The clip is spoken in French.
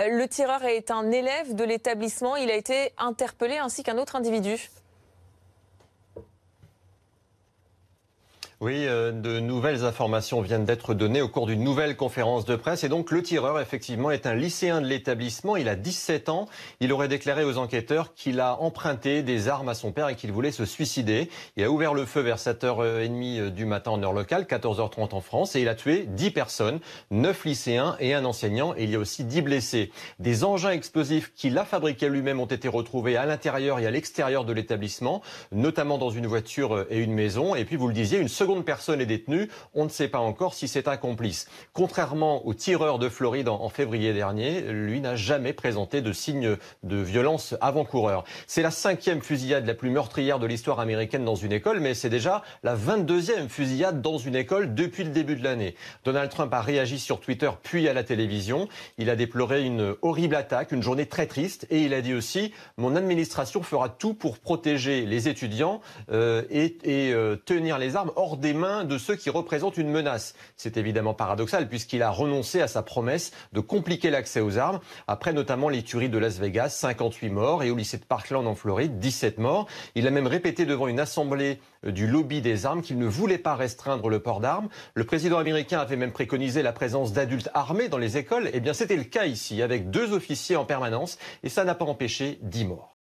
Le tireur est un élève de l'établissement. Il a été interpellé ainsi qu'un autre individu. Oui, de nouvelles informations viennent d'être données au cours d'une nouvelle conférence de presse. Et donc, le tireur, effectivement, est un lycéen de l'établissement. Il a 17 ans. Il aurait déclaré aux enquêteurs qu'il a emprunté des armes à son père et qu'il voulait se suicider. Il a ouvert le feu vers 7h30 du matin en heure locale, 14h30 en France. Et il a tué 10 personnes, 9 lycéens et un enseignant. Et il y a aussi 10 blessés. Des engins explosifs qu'il a fabriqués lui-même ont été retrouvés à l'intérieur et à l'extérieur de l'établissement, notamment dans une voiture et une maison. Et puis, vous le disiez, une seconde personne est détenue. On ne sait pas encore si c'est un complice. Contrairement au tireur de Floride en février dernier, lui n'a jamais présenté de signes de violence avant-coureur. C'est la 5e fusillade la plus meurtrière de l'histoire américaine dans une école, mais c'est déjà la 22e fusillade dans une école depuis le début de l'année. Donald Trump a réagi sur Twitter puis à la télévision. Il a déploré une horrible attaque, une journée très triste, et il a dit aussi « Mon administration fera tout pour protéger les étudiants et tenir les armes hors des mains de ceux qui représentent une menace ». C'est évidemment paradoxal puisqu'il a renoncé à sa promesse de compliquer l'accès aux armes après notamment les tueries de Las Vegas, 58 morts, et au lycée de Parkland en Floride, 17 morts. Il a même répété devant une assemblée du lobby des armes qu'il ne voulait pas restreindre le port d'armes. Le président américain avait même préconisé la présence d'adultes armés dans les écoles. Eh bien, c'était le cas ici, avec 2 officiers en permanence, et ça n'a pas empêché 10 morts.